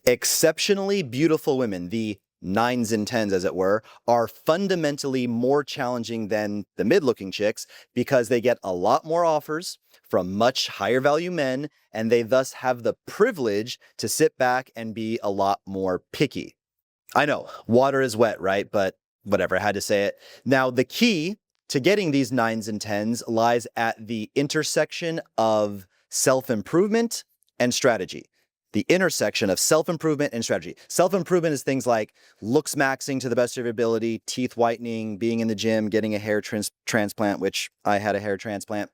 Exceptionally beautiful women, the 9s and 10s as it were, are fundamentally more challenging than the mid-looking chicks because they get a lot more offers from much higher value men, and they thus have the privilege to sit back and be a lot more picky. I know, water is wet, right? But whatever, I had to say it. Now, the key to getting these 9s and 10s lies at the intersection of self-improvement and strategy. The intersection of self-improvement and strategy. Self-improvement is things like looks maxing to the best of your ability, teeth whitening, being in the gym, getting a hair transplant, which I had a hair transplant,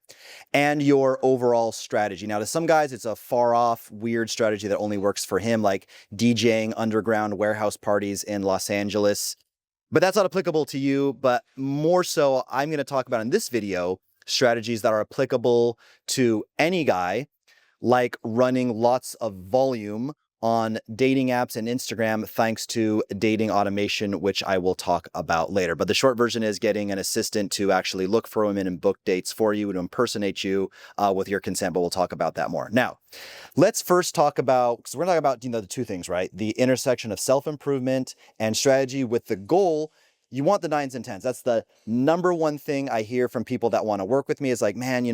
and your overall strategy. Now, to some guys, it's a far-off, weird strategy that only works for him, like DJing underground warehouse parties in Los Angeles. But that's not applicable to you, but more so, I'm going to talk about in this video strategies that are applicable to any guy, like running lots of volume on dating apps and Instagram thanks to dating automation, which I will talk about later. But the short version is getting an assistant to actually look for women and book dates for you, to impersonate you with your consent, but we'll talk about that more. Now, let's first talk about, because we're talking about, the two things, right? The intersection of self-improvement and strategy with the goal. You want the 9s and 10s. That's the number one thing I hear from people that want to work with me is like, man,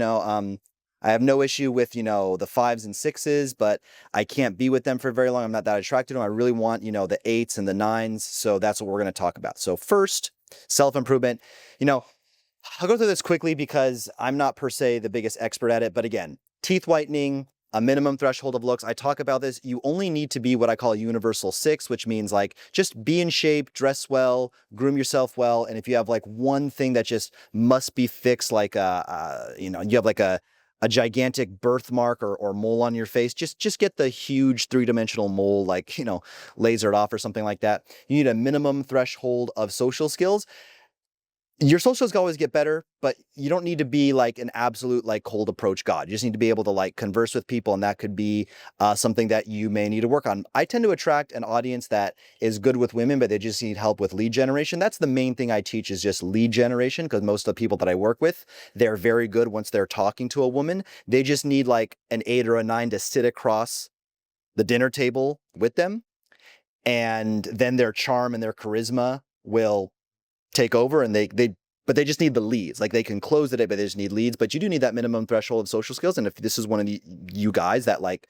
I have no issue with, the 5s and 6s, but I can't be with them for very long. I'm not that attracted to them. I really want, the 8s and the 9s. So that's what we're going to talk about. So first, self-improvement. I'll go through this quickly because I'm not per se the biggest expert at it. But again, teeth whitening, a minimum threshold of looks. I talk about this. You only need to be what I call a universal 6, which means like just be in shape, dress well, groom yourself well. And if you have like one thing that just must be fixed, like, you have like a gigantic birthmark or mole on your face, just get the huge 3-dimensional mole, like, lasered off or something like that. You need a minimum threshold of social skills. Your social skills always get better, but you don't need to be like an absolute like cold approach god. You just need to be able to like converse with people, and that could be something that you may need to work on. I tend to attract an audience that is good with women, but they just need help with lead generation. That's the main thing I teach, is just lead generation, because most of the people that I work with, they're very good once they're talking to a woman. They just need like an 8 or a 9 to sit across the dinner table with them, and then their charm and their charisma will take over, and but they just need the leads. Like, they can close the day, but they just need leads. But you do need that minimum threshold of social skills. And if this is one of you guys that like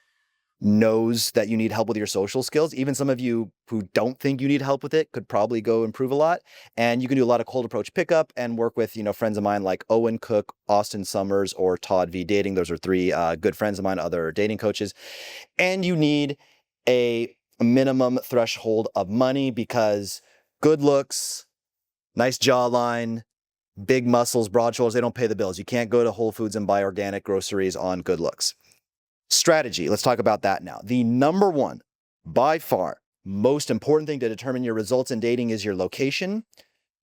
knows that you need help with your social skills, even some of you who don't think you need help with it could probably go improve a lot. And you can do a lot of cold approach pickup and work with, friends of mine like Owen Cook, Austin Summers, or Todd V Dating. Those are 3 good friends of mine, other dating coaches. And you need a minimum threshold of money, because good looks, nice jawline, big muscles, broad shoulders, they don't pay the bills. You can't go to Whole Foods and buy organic groceries on good looks. Strategy, let's talk about that now. The number one, by far, most important thing to determine your results in dating is your location.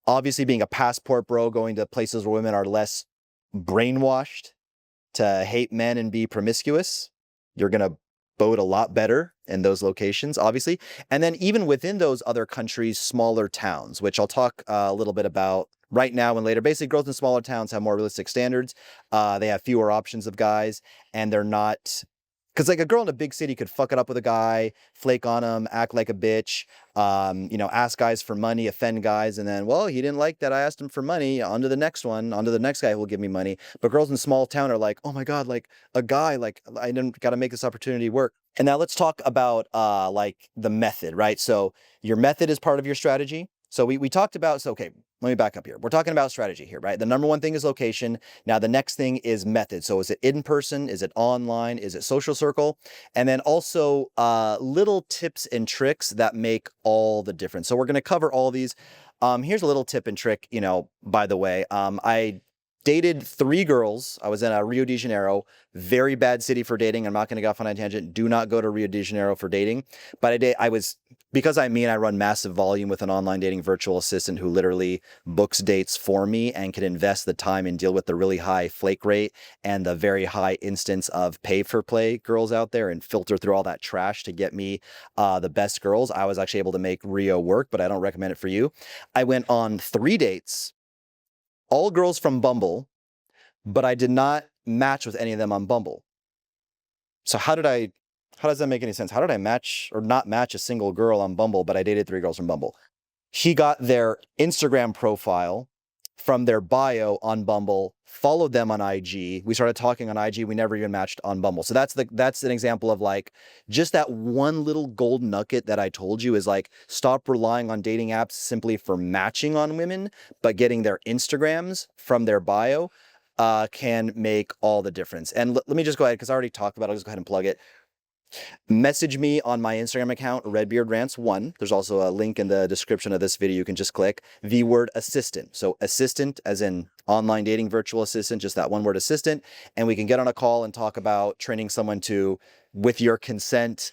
Obviously, being a passport bro, going to places where women are less brainwashed to hate men and be promiscuous, you're going to bode a lot better in those locations, obviously. And then even within those other countries, smaller towns, which I'll talk a little bit about right now and later. Basically, girls in smaller towns have more realistic standards. They have fewer options of guys, and they're not... Because like a girl in a big city could fuck it up with a guy, flake on him, act like a bitch, ask guys for money, offend guys, and then, well, he didn't like that I asked him for money, on to the next one, on to the next guy who will give me money. But girls in small town are like, oh my God, like a guy, like I didn't got to make this opportunity work. And now let's talk about like the method, right? So your method is part of your strategy. So we talked about, so okay, let me back up here. We're talking about strategy here, right? The number one thing is location. Now, the next thing is method. So is it in person? Is it online? Is it social circle? And then also little tips and tricks that make all the difference. So we're going to cover all these. Here's a little tip and trick, by the way. I dated 3 girls. I was in Rio de Janeiro, very bad city for dating. I'm not going to go off on a tangent. Do not go to Rio de Janeiro for dating. But because I run massive volume with an online dating virtual assistant who literally books dates for me and can invest the time and deal with the really high flake rate and the very high instance of pay for play girls out there and filter through all that trash to get me the best girls. I was actually able to make Rio work, but I don't recommend it for you. I went on 3 dates, all girls from Bumble, but I did not match with any of them on Bumble. So how did I How does that make any sense? How did I match or not match a single girl on Bumble, but I dated 3 girls from Bumble? He got their Instagram profile from their bio on Bumble, followed them on IG. We started talking on IG. We never even matched on Bumble. So that's an example of like just that one little gold nugget that I told you is like stop relying on dating apps simply for matching on women, but getting their Instagrams from their bio can make all the difference. And let me just go ahead because I already talked about it. I'll just go ahead and plug it. Message me on my Instagram account, RedbeardRants1. There's also a link in the description of this video. You can just click the word assistant. So assistant as in online dating virtual assistant, just that one word assistant. And we can get on a call and talk about training someone to, with your consent,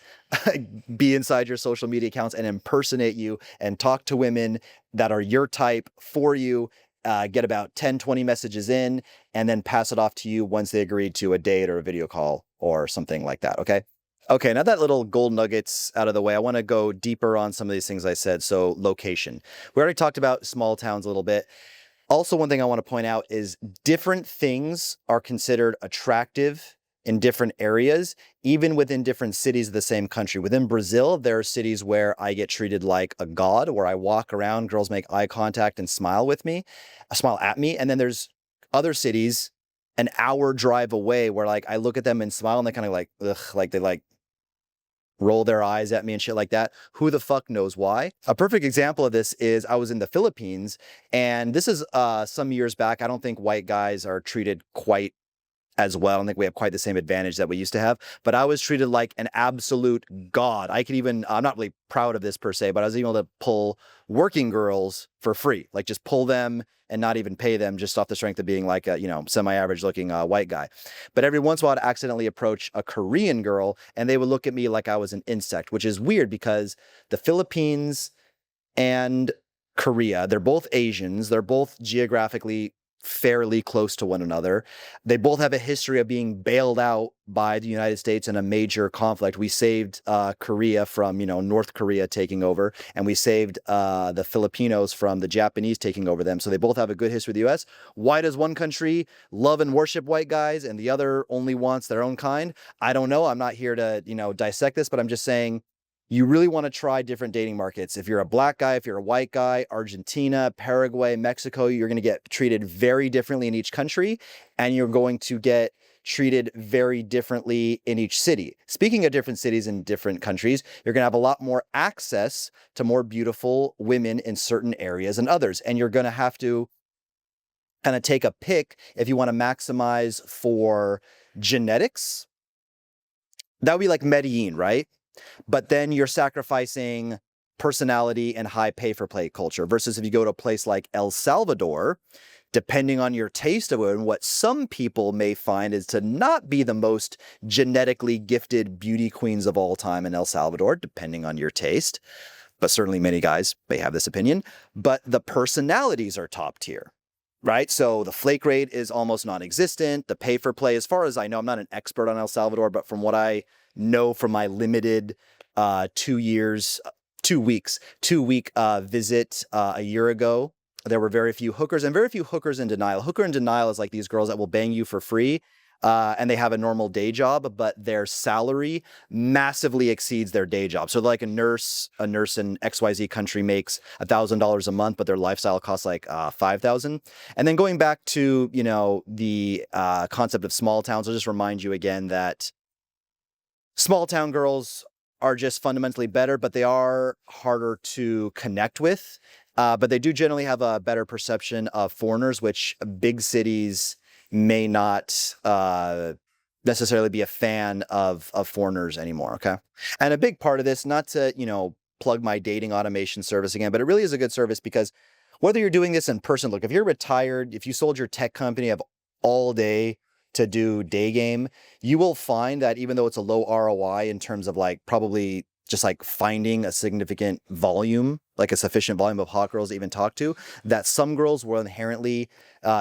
be inside your social media accounts and impersonate you and talk to women that are your type for you. Get about 10, 20 messages in and then pass it off to you once they agree to a date or a video call or something like that. Okay. Okay, now that little gold nuggets out of the way, I want to go deeper on some of these things I said. So location. We already talked about small towns a little bit. Also, one thing I want to point out is different things are considered attractive in different areas, even within different cities of the same country. Within Brazil, there are cities where I get treated like a god, where I walk around, girls make eye contact and smile at me. And then there's other cities an hour drive away where like I look at them and smile and they kind of like, ugh, like they like roll their eyes at me and shit like that. Who the fuck knows why? A perfect example of this is I was in the Philippines, and this is some years back. I don't think white guys are treated quite as well. I don't think we have quite the same advantage that we used to have, but I was treated like an absolute god. I'm not really proud of this per se, but I was able to pull working girls for free, like just pull them and not even pay them just off the strength of being like a, semi-average looking white guy. But every once in a while I'd accidentally approach a Korean girl and they would look at me like I was an insect, which is weird because the Philippines and Korea, they're both Asians. They're both geographically fairly close to one another. They both have a history of being bailed out by the United States in a major conflict. We saved Korea from, North Korea taking over, and we saved the Filipinos from the Japanese taking over them. So they both have a good history with the U.S. Why does one country love and worship white guys and the other only wants their own kind? I don't know. I'm not here to, dissect this, but I'm just saying you really want to try different dating markets. If you're a black guy, if you're a white guy, Argentina, Paraguay, Mexico, you're going to get treated very differently in each country, and you're going to get treated very differently in each city. Speaking of different cities and different countries, you're going to have a lot more access to more beautiful women in certain areas than others, and you're going to have to kind of take a pick if you want to maximize for genetics. That would be like Medellin, right? But then you're sacrificing personality and high pay for play culture versus if you go to a place like El Salvador, depending on your taste of it, and what some people may find is to not be the most genetically gifted beauty queens of all time in El Salvador, depending on your taste. But certainly many guys may have this opinion, but the personalities are top tier. Right? So the flake rate is almost non-existent. The pay for play, as far as I know, I'm not an expert on El Salvador, but from what I know from my limited 2 week visit a year ago, there were very few hookers and very few hookers in denial. Hooker in denial is like these girls that will bang you for free. And they have a normal day job, but their salary massively exceeds their day job. So like a nurse in XYZ country makes $1,000 a month, but their lifestyle costs like $5,000. And then going back to, the concept of small towns, I'll just remind you again that small town girls are just fundamentally better, but they are harder to connect with. But they do generally have a better perception of foreigners, which big cities may not necessarily be a fan of foreigners anymore, okay? And a big part of this, not to, plug my dating automation service again, but it really is a good service because whether you're doing this in person, look, if you're retired, if you sold your tech company, have all day to do day game, you will find that even though it's a low ROI in terms of like probably just like finding a significant volume, like a sufficient volume of hot girls to even talk to, that some girls will inherently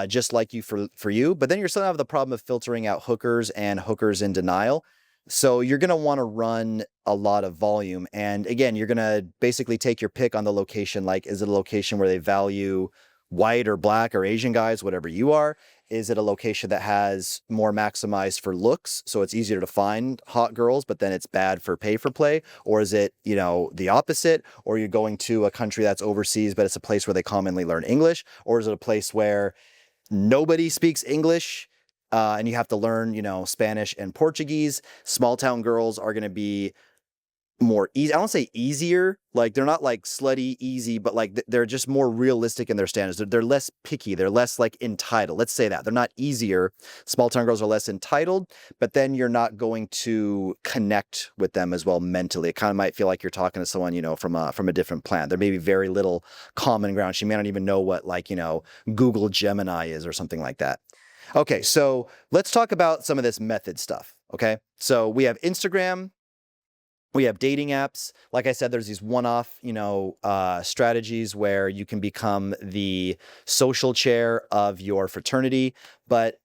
just like you for you, but then you're still gonna have the problem of filtering out hookers and hookers in denial. So you're going to want to run a lot of volume. And again, you're going to basically take your pick on the location. Like, is it a location where they value white or black or Asian guys, whatever you are? Is it a location that has more maximized for looks, so it's easier to find hot girls, but then it's bad for pay for play? Or is it, the opposite? Or you're going to a country that's overseas, but it's a place where they commonly learn English? Or is it a place where nobody speaks English, and you have to learn, Spanish and Portuguese? Small town girls are going to be more easy. I don't say easier, like they're not like slutty easy, but like they're just more realistic in their standards. They're less picky. They're less like entitled. Let's say that they're not easier. Small town girls are less entitled, but then you're not going to connect with them as well mentally. It kind of might feel like you're talking to someone, from a different planet. There may be very little common ground. She may not even know what like, Google Gemini is or something like that. Okay, so let's talk about some of this method stuff. Okay, so we have Instagram. We have dating apps. Like I said, there's these one-off, strategies where you can become the social chair of your fraternity. But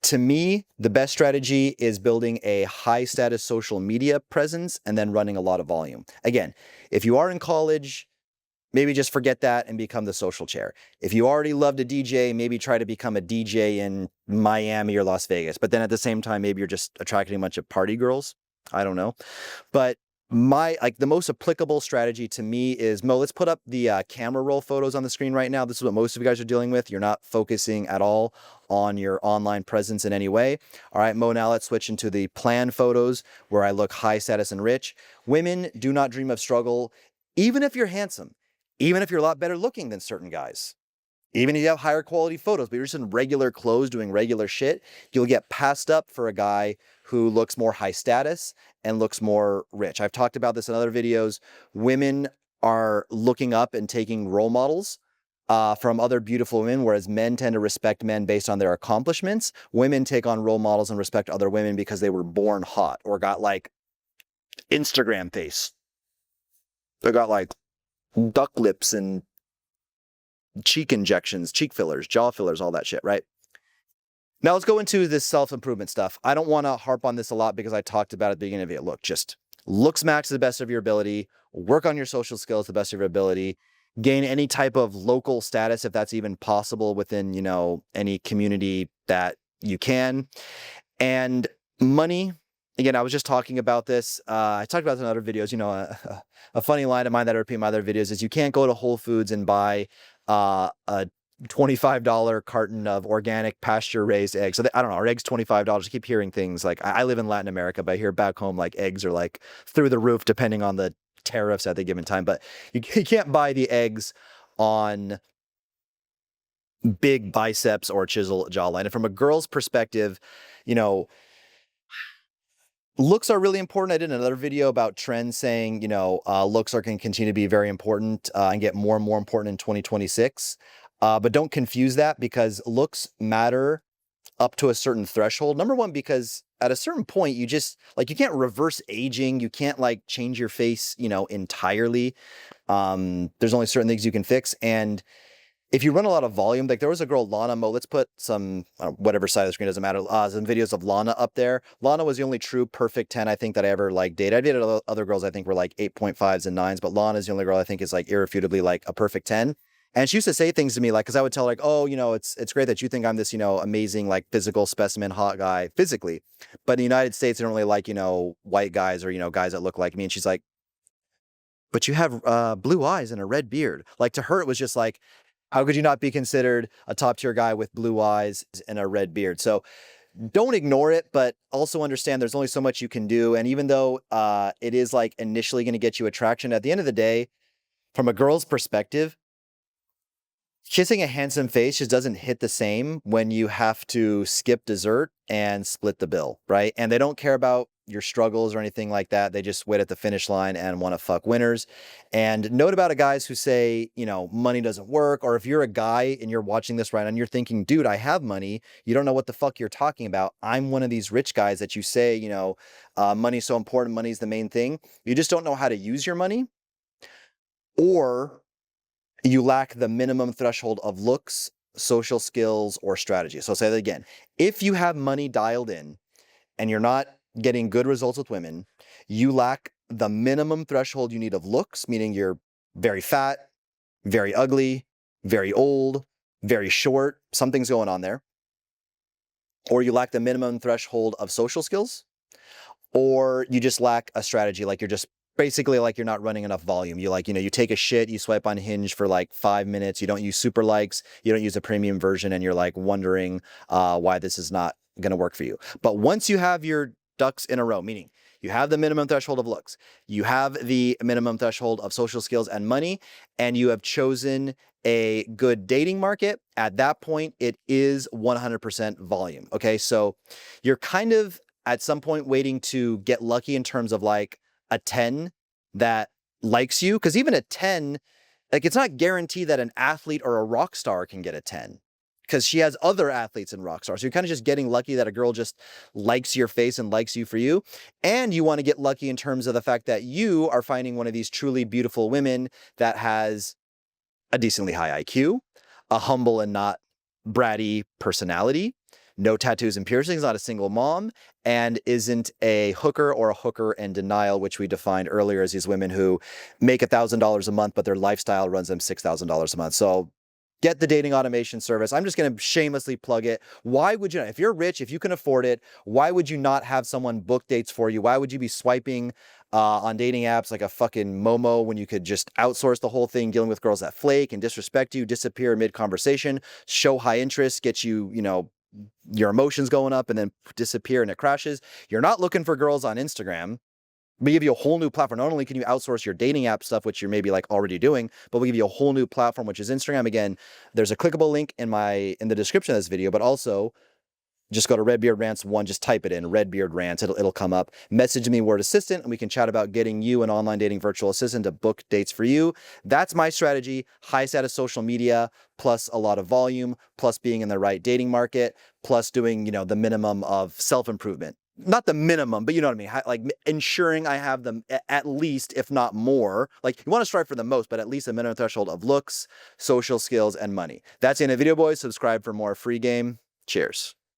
to me, the best strategy is building a high-status social media presence and then running a lot of volume. Again, if you are in college, maybe just forget that and become the social chair. If you already love to DJ, maybe try to become a DJ in Miami or Las Vegas. But then at the same time, maybe you're just attracting a bunch of party girls. I don't know. But the most applicable strategy to me is, Mo, let's put up the camera roll photos on the screen right now. This is what most of you guys are dealing with. You're not focusing at all on your online presence in any way. All right, Mo, now let's switch into the plan photos where I look high status and rich. Women do not dream of struggle, even if you're handsome, even if you're a lot better looking than certain guys. Even if you have higher quality photos, but you're just in regular clothes doing regular shit, you'll get passed up for a guy who looks more high status and looks more rich. I've talked about this in other videos. Women are looking up and taking role models from other beautiful women, whereas men tend to respect men based on their accomplishments. Women take on role models and respect other women because they were born hot or got like Instagram face. They got like duck lips and cheek injections, cheek fillers, jaw fillers, all that shit, right? Now let's go into this self-improvement stuff. I don't want to harp on this a lot because I talked about it at the beginning of it. Look, just looks max to the best of your ability, work on your social skills to the best of your ability, gain any type of local status if that's even possible within, any community that you can. And money, again, I was just talking about this. I talked about this in other videos. A funny line of mine that I repeat in my other videos is you can't go to Whole Foods and buy a $25 carton of organic pasture-raised eggs. So I don't know, are eggs $25? I keep hearing things like, I live in Latin America, but I hear back home like eggs are like through the roof depending on the tariffs at the given time. But you can't buy the eggs on big biceps or chisel jawline. And from a girl's perspective, looks are really important. I did another video about trends saying, looks are going to continue to be very important and get more and more important in 2026. But don't confuse that, because looks matter up to a certain threshold. Number one, because at a certain point, you just you can't reverse aging. You can't change your face, entirely. There's only certain things you can fix. And if you run a lot of volume, like there was a girl, Lana, Mo, let's put some, whatever side of the screen, doesn't matter, some videos of Lana up there. Lana was the only true perfect 10 I think that I ever dated. I dated other girls I think were 8.5s and 9s, but Lana is the only girl I think is irrefutably a perfect 10. And she used to say things to me because I would tell her oh, it's great that you think I'm this, amazing physical specimen hot guy physically. But in the United States, they don't really white guys or, guys that look like me. And she's like, but you have blue eyes and a red beard. To her, it was just how could you not be considered a top tier guy with blue eyes and a red beard? So don't ignore it, but also understand there's only so much you can do. And even though it is initially going to get you attraction, at the end of the day, from a girl's perspective, kissing a handsome face just doesn't hit the same when you have to skip dessert and split the bill, right? And they don't care about your struggles or anything like that. They just wait at the finish line and want to fuck winners. And note about guys who say, money doesn't work, or if you're a guy and you're watching this right now and you're thinking, dude, I have money, you don't know what the fuck you're talking about. I'm one of these rich guys that you say, money's so important, money's the main thing. You just don't know how to use your money, or you lack the minimum threshold of looks, social skills, or strategy. So I'll say that again. If you have money dialed in and you're not getting good results with women, you lack the minimum threshold you need of looks, meaning you're very fat, very ugly, very old, very short, something's going on there. Or you lack the minimum threshold of social skills, or you just lack a strategy. Like you're just basically like you're not running enough volume. You like, you take a shit, you swipe on Hinge for like 5 minutes, you don't use super likes, you don't use a premium version, and you're like wondering why this is not going to work for you. But once you have your ducks in a row, meaning you have the minimum threshold of looks, you have the minimum threshold of social skills and money, and you have chosen a good dating market, at that point, it is 100% volume. Okay. So you're kind of at some point waiting to get lucky in terms of like a 10 that likes you. Cause even a 10, like it's not guaranteed that an athlete or a rock star can get a 10 because she has other athletes and rock stars. So you're kind of just getting lucky that a girl just likes your face and likes you for you. And you want to get lucky in terms of the fact that you are finding one of these truly beautiful women that has a decently high IQ, a humble and not bratty personality, no tattoos and piercings, not a single mom, and isn't a hooker or a hooker in denial, which we defined earlier as these women who make $1,000 a month, but their lifestyle runs them $6,000 a month. So get the dating automation service. I'm just going to shamelessly plug it. Why would you not? If you're rich, if you can afford it, why would you not have someone book dates for you? Why would you be swiping on dating apps like a fucking Momo when you could just outsource the whole thing, dealing with girls that flake and disrespect you, disappear mid-conversation, show high interest, get you, your emotions going up and then disappear and it crashes. You're not looking for girls on Instagram. We give you a whole new platform. Not only can you outsource your dating app stuff, which you're maybe like already doing, but we give you a whole new platform, which is Instagram. Again, there's a clickable link in the description of this video, but also just go to Redbeard Rants 1, just type it in, Redbeard Rants, it'll come up. Message me word assistant, and we can chat about getting you an online dating virtual assistant to book dates for you. That's my strategy. High status social media, plus a lot of volume, plus being in the right dating market, plus doing, the minimum of self-improvement. Not the minimum, but you know what I mean? Like ensuring I have them at least, if not more. Like you want to strive for the most, but at least a minimum threshold of looks, social skills, and money. That's the end of the video, boys. Subscribe for more free game. Cheers.